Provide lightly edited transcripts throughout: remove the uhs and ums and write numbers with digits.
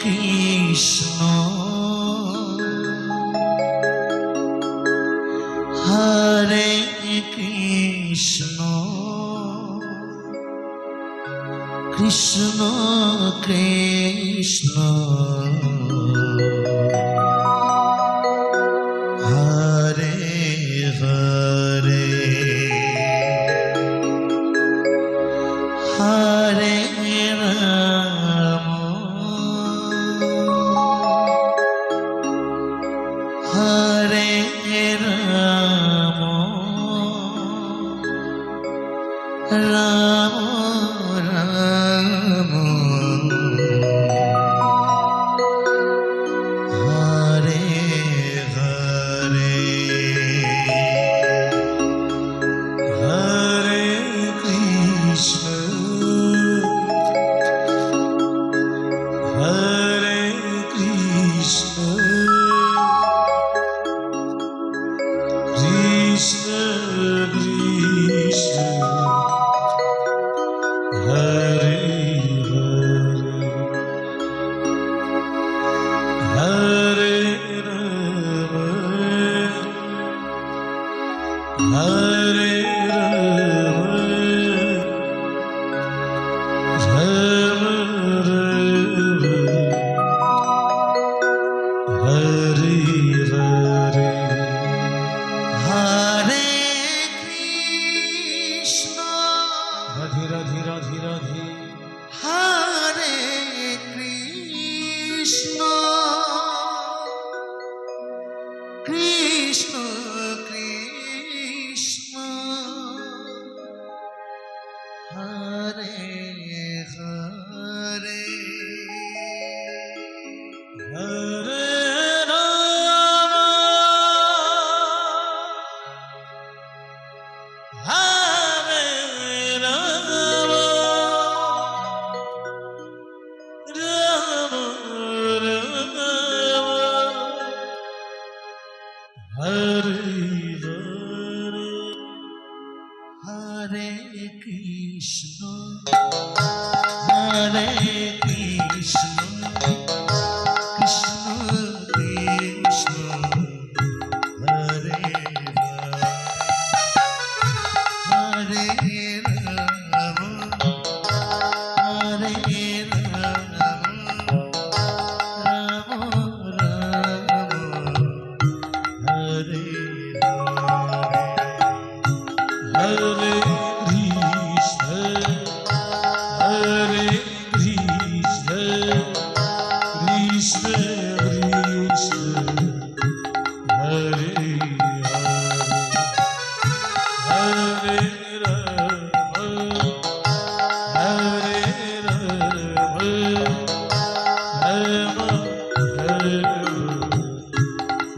Krishna Hare Krishna Krishna Krishna Hare Hare Hare Ram Hare Ram Ram Ram Hare Hare Hare Krishna Hare Krishna Krishna Krishna Hare Hare Hare Ram Ram Ram Hare Hare Hare Krishna Radhe Radhe Radhe Radhe Hare Krishna Krishna Krishna Hare Hare Hare Ram Hare Ram Ram Ram Hare Hare Hare Krishna Hare Krishna Krishna Krishna Hare Hare Ram Hare Ram Ram Ram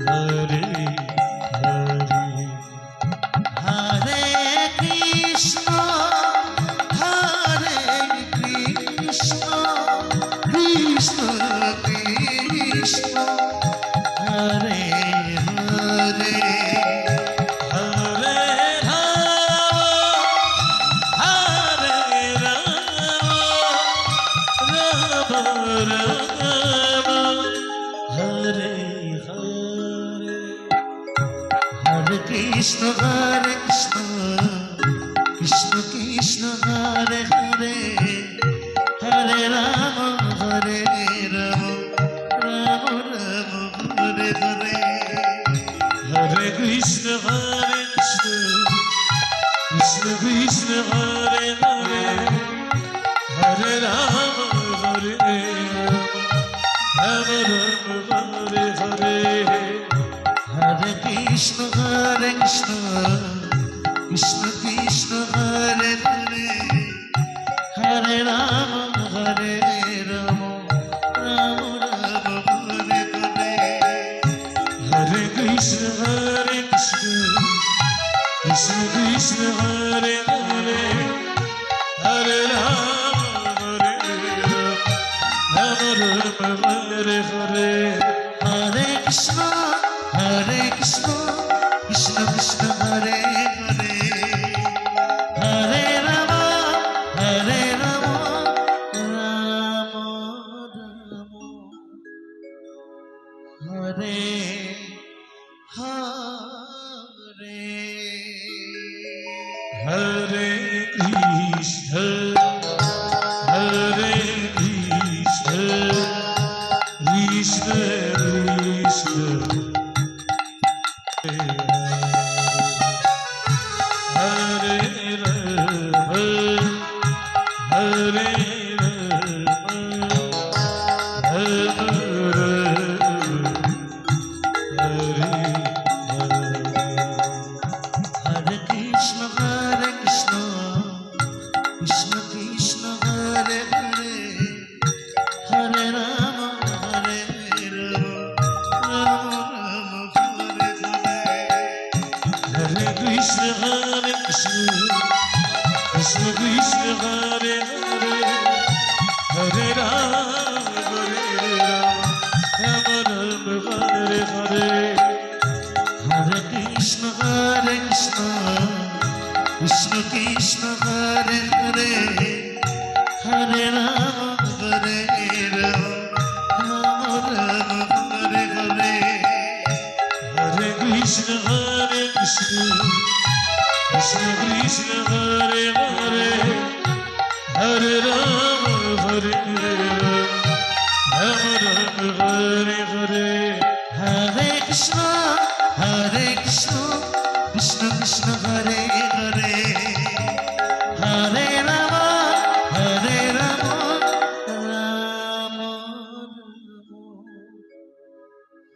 Hare Hare Krishna Hare Krishna Krishna Krishna Hare Hare Hare Ram Hare Ram Ram Ram Hare Hare Hare Krishna Hare Krishna Krishna Krishna Hare Hare Hare Ram Hare Ram Ram Ram Hare Hare Hare Krishna Krishna Krishna Hare Hare Hare Ram Ram Ram Hare Hare Hare Krishna Krishna Krishna Hare Hare Hare Ram Ram Ram Hare Hare Hare Krishna Krishna Krishna Hare Hare Hare Ram Ram Ram Hare Hare Hare Krishna Krishna Hare Hare Hare Ram Ram Hare Hare Hare Krishna Krishna Krishna Hare Hare Hare Ram Ram Ram Ram Hare Hare Hare Krishna Hare Krishna Krishna Krishna Hare Rama Hare Krishna Hare Krishna Krishna Krishna Hare Hare Hare Rama Rama Rama Hare Hare Hare Krishna Krishna Krishna Hare Hare Hare Rama Rama Rama Hare Hare Hare Krishna Krishna Krishna Krishna Hare Hare Hare Rama Rama Rama Hare Hare Hare Krishna Krishna Krishna Hare Hare Hare Rama Rama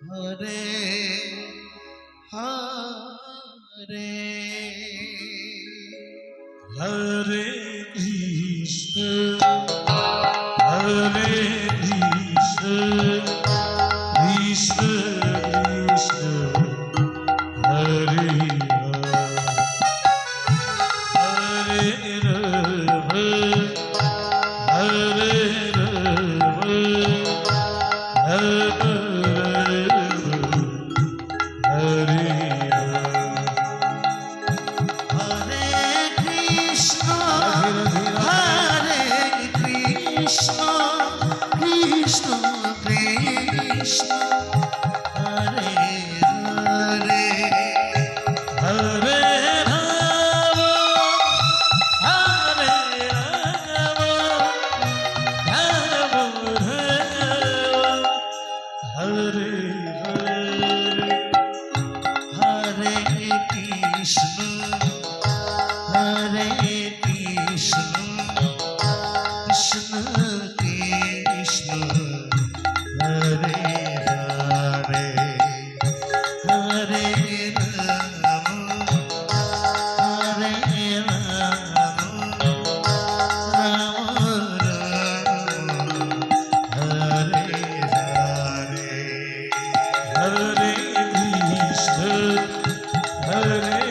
Hare Hare Hare Krishna Krishna Krishna Hare Hare Rama Hare Rama Rama Hare Hare